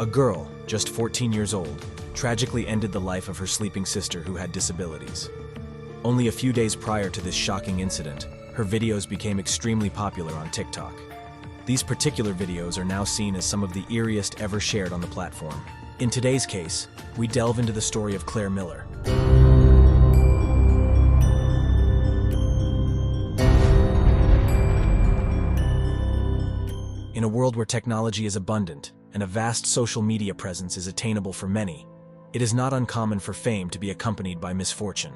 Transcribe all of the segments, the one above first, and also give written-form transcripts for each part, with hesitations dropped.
A girl, just 14 years old, tragically ended the life of her sleeping sister who had disabilities. Only a few days prior to this shocking incident, her videos became extremely popular on TikTok. These particular videos are now seen as some of the eeriest ever shared on the platform. In today's case, we delve into the story of Claire Miller. In a world where technology is abundant and a vast social media presence is attainable for many, it is not uncommon for fame to be accompanied by misfortune.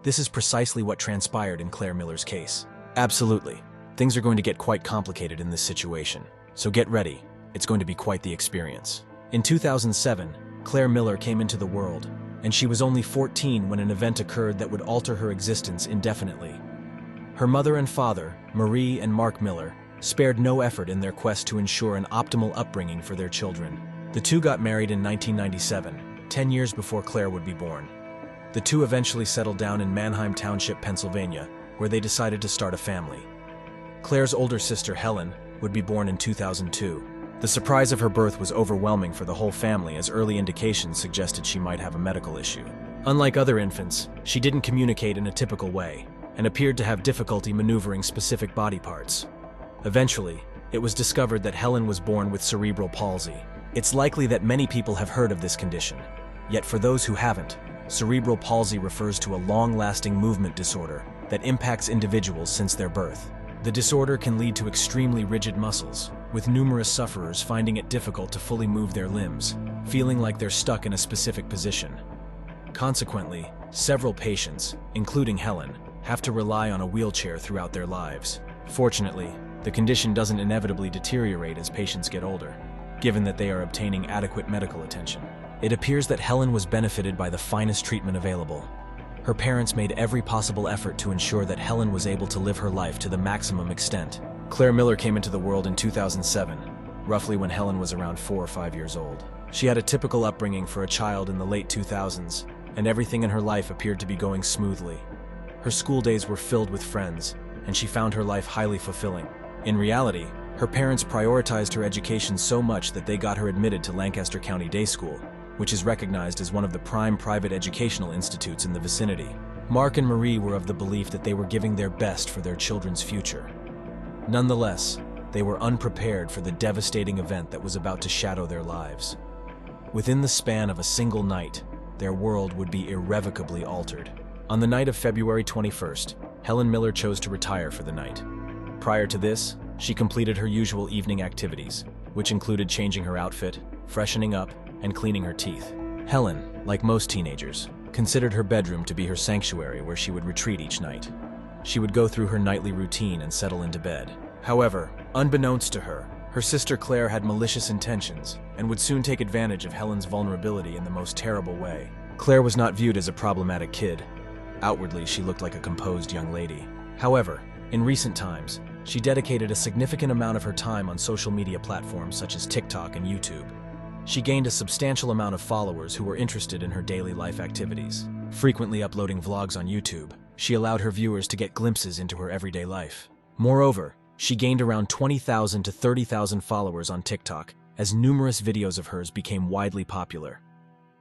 This is precisely what transpired in Claire Miller's case. Absolutely, things are going to get quite complicated in this situation, so get ready, it's going to be quite the experience. In 2007, Claire Miller came into the world, and she was only 14 when an event occurred that would alter her existence indefinitely. Her mother and father, Marie and Mark Miller, spared no effort in their quest to ensure an optimal upbringing for their children. The two got married in 1997, 10 years before Claire would be born. The two eventually settled down in Manheim Township, Pennsylvania, where they decided to start a family. Claire's older sister, Helen, would be born in 2002. The surprise of her birth was overwhelming for the whole family, as early indications suggested she might have a medical issue. Unlike other infants, she didn't communicate in a typical way, and appeared to have difficulty maneuvering specific body parts. Eventually, it was discovered that Helen was born with cerebral palsy. It's likely that many people have heard of this condition. Yet for those who haven't, cerebral palsy refers to a long-lasting movement disorder that impacts individuals since their birth. The disorder can lead to extremely rigid muscles, with numerous sufferers finding it difficult to fully move their limbs, feeling like they're stuck in a specific position. Consequently, several patients, including Helen, have to rely on a wheelchair throughout their lives. Fortunately, the condition doesn't inevitably deteriorate as patients get older, given that they are obtaining adequate medical attention. It appears that Helen was benefited by the finest treatment available. Her parents made every possible effort to ensure that Helen was able to live her life to the maximum extent. Claire Miller came into the world in 2007, roughly when Helen was around 4 or 5 years old. She had a typical upbringing for a child in the late 2000s, and everything in her life appeared to be going smoothly. Her school days were filled with friends, and she found her life highly fulfilling. In reality, her parents prioritized her education so much that they got her admitted to Lancaster County Day School, which is recognized as one of the prime private educational institutes in the vicinity. Mark and Marie were of the belief that they were giving their best for their children's future. Nonetheless, they were unprepared for the devastating event that was about to shadow their lives. Within the span of a single night, their world would be irrevocably altered. On the night of February 21st, Helen Miller chose to retire for the night. Prior to this, she completed her usual evening activities, which included changing her outfit, freshening up, and cleaning her teeth. Helen, like most teenagers, considered her bedroom to be her sanctuary where she would retreat each night. She would go through her nightly routine and settle into bed. However, unbeknownst to her, her sister Claire had malicious intentions and would soon take advantage of Helen's vulnerability in the most terrible way. Claire was not viewed as a problematic kid. Outwardly, she looked like a composed young lady. However, in recent times, she dedicated a significant amount of her time on social media platforms such as TikTok and YouTube. She gained a substantial amount of followers who were interested in her daily life activities. Frequently uploading vlogs on YouTube, she allowed her viewers to get glimpses into her everyday life. Moreover, she gained around 20,000 to 30,000 followers on TikTok as numerous videos of hers became widely popular.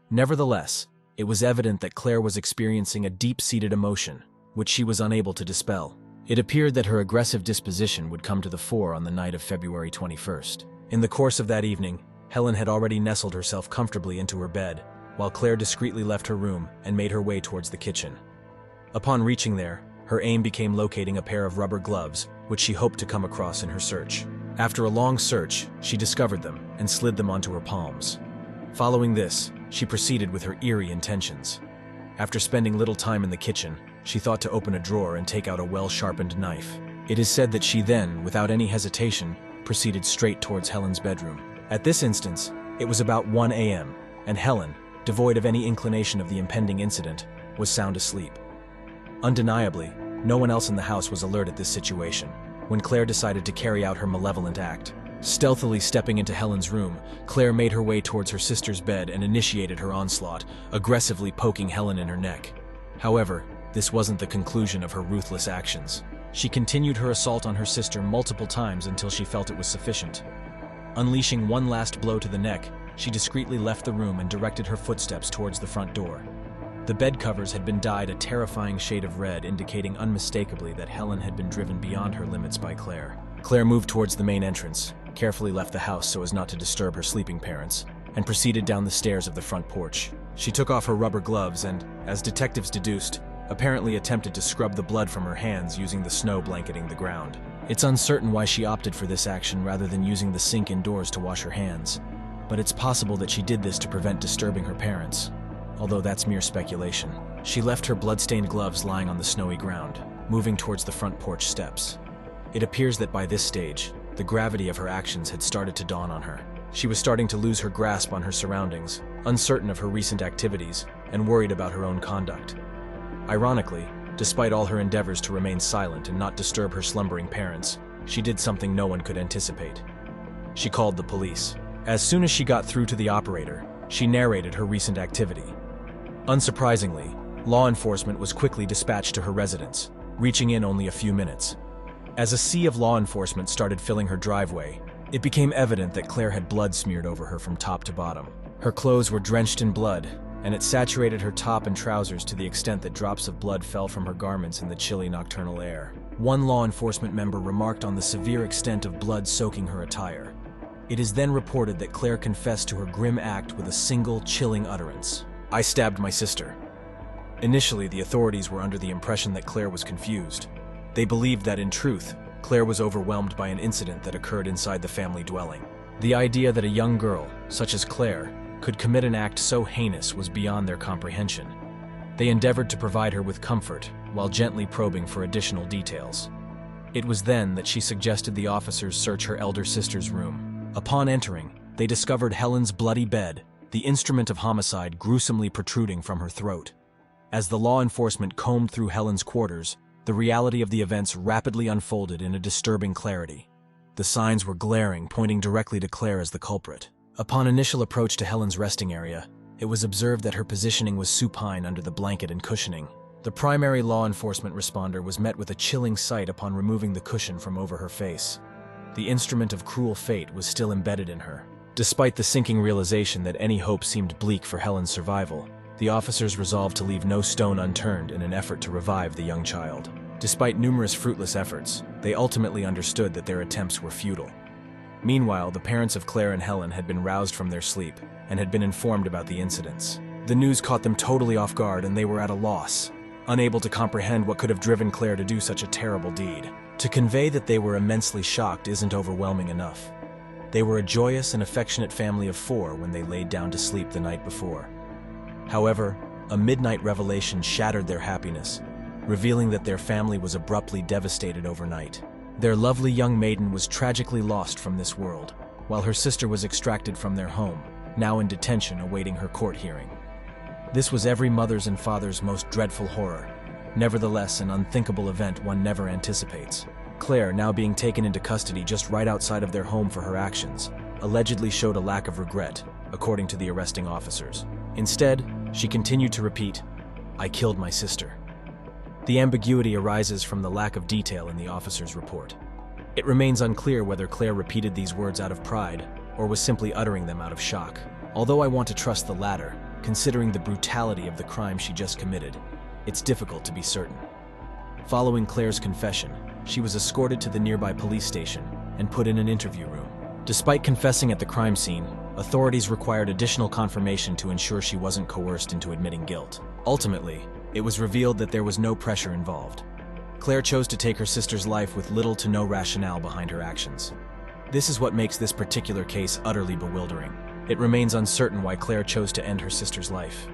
Nevertheless, it was evident that Claire was experiencing a deep-seated emotion, which she was unable to dispel. It appeared that her aggressive disposition would come to the fore on the night of February 21st. In the course of that evening, Helen had already nestled herself comfortably into her bed, while Claire discreetly left her room and made her way towards the kitchen. Upon reaching there, her aim became locating a pair of rubber gloves, which she hoped to come across in her search. After a long search, she discovered them and slid them onto her palms. Following this, she proceeded with her eerie intentions. After spending little time in the kitchen, she thought to open a drawer and take out a well-sharpened knife. It is said that she then, without any hesitation, proceeded straight towards Helen's bedroom. At this instance, it was about 1 a.m., and Helen, devoid of any inclination of the impending incident, was sound asleep. Undeniably, no one else in the house was alert at this situation, when Claire decided to carry out her malevolent act. Stealthily stepping into Helen's room, Claire made her way towards her sister's bed and initiated her onslaught, aggressively poking Helen in her neck. However, this wasn't the conclusion of her ruthless actions. She continued her assault on her sister multiple times until she felt it was sufficient. Unleashing one last blow to the neck, she discreetly left the room and directed her footsteps towards the front door. The bed covers had been dyed a terrifying shade of red, indicating unmistakably that Helen had been driven beyond her limits by Claire. Claire moved towards the main entrance, carefully left the house so as not to disturb her sleeping parents, and proceeded down the stairs of the front porch. She took off her rubber gloves and, as detectives deduced, apparently attempted to scrub the blood from her hands using the snow blanketing the ground. It's uncertain why she opted for this action rather than using the sink indoors to wash her hands, but it's possible that she did this to prevent disturbing her parents, although that's mere speculation. She left her blood-stained gloves lying on the snowy ground, moving towards the front porch steps. It appears that by this stage, the gravity of her actions had started to dawn on her. She was starting to lose her grasp on her surroundings, uncertain of her recent activities, and worried about her own conduct. Ironically, despite all her endeavors to remain silent and not disturb her slumbering parents, she did something no one could anticipate. She called the police. As soon as she got through to the operator, she narrated her recent activity. Unsurprisingly, law enforcement was quickly dispatched to her residence, reaching in only a few minutes. As a sea of law enforcement started filling her driveway, it became evident that Claire had blood smeared over her from top to bottom. Her clothes were drenched in blood, and it saturated her top and trousers to the extent that drops of blood fell from her garments in the chilly nocturnal air. One law enforcement member remarked on the severe extent of blood soaking her attire. It is then reported that Claire confessed to her grim act with a single, chilling utterance: "I stabbed my sister." Initially, the authorities were under the impression that Claire was confused. They believed that, in truth, Claire was overwhelmed by an incident that occurred inside the family dwelling. The idea that a young girl, such as Claire, could commit an act so heinous was beyond their comprehension. They endeavored to provide her with comfort, while gently probing for additional details. It was then that she suggested the officers search her elder sister's room. Upon entering, they discovered Helen's bloody bed, the instrument of homicide gruesomely protruding from her throat. As the law enforcement combed through Helen's quarters, the reality of the events rapidly unfolded in a disturbing clarity. The signs were glaring, pointing directly to Claire as the culprit. Upon initial approach to Helen's resting area, it was observed that her positioning was supine under the blanket and cushioning. The primary law enforcement responder was met with a chilling sight upon removing the cushion from over her face. The instrument of cruel fate was still embedded in her. Despite the sinking realization that any hope seemed bleak for Helen's survival, the officers resolved to leave no stone unturned in an effort to revive the young child. Despite numerous fruitless efforts, they ultimately understood that their attempts were futile. Meanwhile, the parents of Claire and Helen had been roused from their sleep and had been informed about the incidents. The news caught them totally off guard, and they were at a loss, unable to comprehend what could have driven Claire to do such a terrible deed. To convey that they were immensely shocked isn't overwhelming enough. They were a joyous and affectionate family of 4 when they laid down to sleep the night before. However, a midnight revelation shattered their happiness, revealing that their family was abruptly devastated overnight. Their lovely young maiden was tragically lost from this world, while her sister was extracted from their home, now in detention awaiting her court hearing. This was every mother's and father's most dreadful horror, nevertheless an unthinkable event one never anticipates. Claire, now being taken into custody just right outside of their home for her actions, allegedly showed a lack of regret, according to the arresting officers. Instead, she continued to repeat, "I killed my sister." The ambiguity arises from the lack of detail in the officer's report. It remains unclear whether Claire repeated these words out of pride or was simply uttering them out of shock. Although I want to trust the latter, considering the brutality of the crime she just committed, it's difficult to be certain. Following Claire's confession, she was escorted to the nearby police station and put in an interview room. Despite confessing at the crime scene, authorities required additional confirmation to ensure she wasn't coerced into admitting guilt. Ultimately, it was revealed that there was no pressure involved. Claire chose to take her sister's life with little to no rationale behind her actions. This is what makes this particular case utterly bewildering. It remains uncertain why Claire chose to end her sister's life.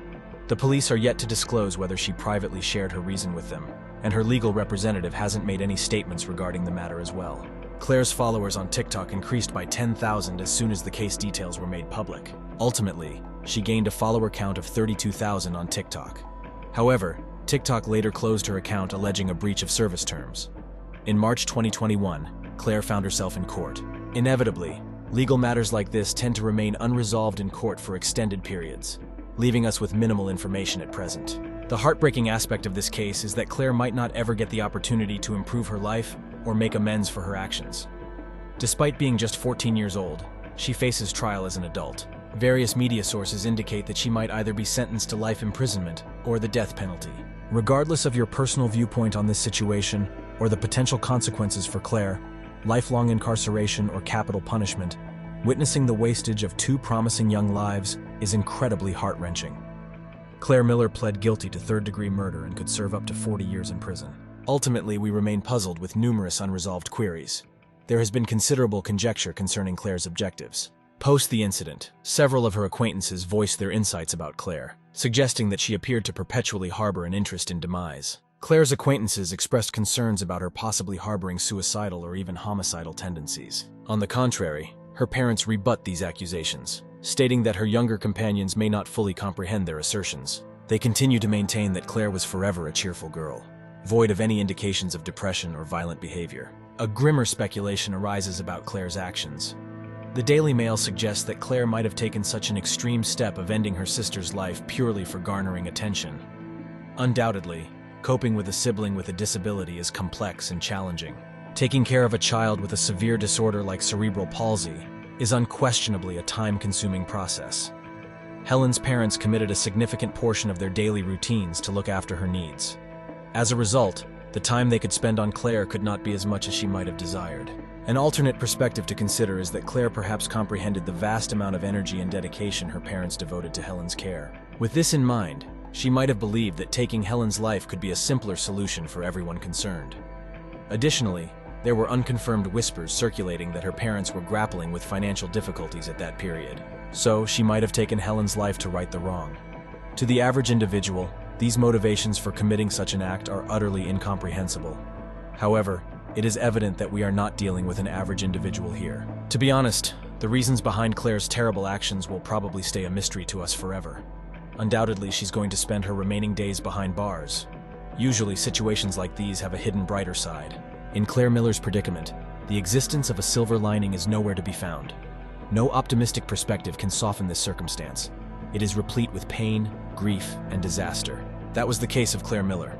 The police are yet to disclose whether she privately shared her reason with them, and her legal representative hasn't made any statements regarding the matter as well. Claire's followers on TikTok increased by 10,000 as soon as the case details were made public. Ultimately, she gained a follower count of 32,000 on TikTok. However, TikTok later closed her account alleging a breach of service terms. In March 2021, Claire found herself in court. Inevitably, legal matters like this tend to remain unresolved in court for extended periods, leaving us with minimal information at present. The heartbreaking aspect of this case is that Claire might not ever get the opportunity to improve her life or make amends for her actions. Despite being just 14 years old, she faces trial as an adult. Various media sources indicate that she might either be sentenced to life imprisonment or the death penalty. Regardless of your personal viewpoint on this situation or the potential consequences for Claire, lifelong incarceration or capital punishment, witnessing the wastage of two promising young lives is incredibly heart-wrenching. Claire Miller pled guilty to third-degree murder and could serve up to 40 years in prison. Ultimately, we remain puzzled with numerous unresolved queries. There has been considerable conjecture concerning Claire's objectives. Post the incident, several of her acquaintances voiced their insights about Claire, suggesting that she appeared to perpetually harbor an interest in demise. Claire's acquaintances expressed concerns about her possibly harboring suicidal or even homicidal tendencies. On the contrary, her parents rebut these accusations, stating that her younger companions may not fully comprehend their assertions. They continue to maintain that Claire was forever a cheerful girl, void of any indications of depression or violent behavior. A grimmer speculation arises about Claire's actions. The Daily Mail suggests that Claire might have taken such an extreme step of ending her sister's life purely for garnering attention. Undoubtedly, coping with a sibling with a disability is complex and challenging. Taking care of a child with a severe disorder like cerebral palsy is unquestionably a time-consuming process. Helen's parents committed a significant portion of their daily routines to look after her needs. As a result, the time they could spend on Claire could not be as much as she might have desired. An alternate perspective to consider is that Claire perhaps comprehended the vast amount of energy and dedication her parents devoted to Helen's care. With this in mind, she might have believed that taking Helen's life could be a simpler solution for everyone concerned. Additionally, there were unconfirmed whispers circulating that her parents were grappling with financial difficulties at that period, so she might have taken Helen's life to right the wrong. To the average individual, these motivations for committing such an act are utterly incomprehensible. However, it is evident that we are not dealing with an average individual here. To be honest, the reasons behind Claire's terrible actions will probably stay a mystery to us forever. Undoubtedly, she's going to spend her remaining days behind bars. Usually, situations like these have a hidden brighter side. In Claire Miller's predicament, the existence of a silver lining is nowhere to be found. No optimistic perspective can soften this circumstance. It is replete with pain, grief, and disaster. That was the case of Claire Miller.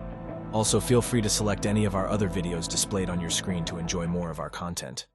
Also, feel free to select any of our other videos displayed on your screen to enjoy more of our content.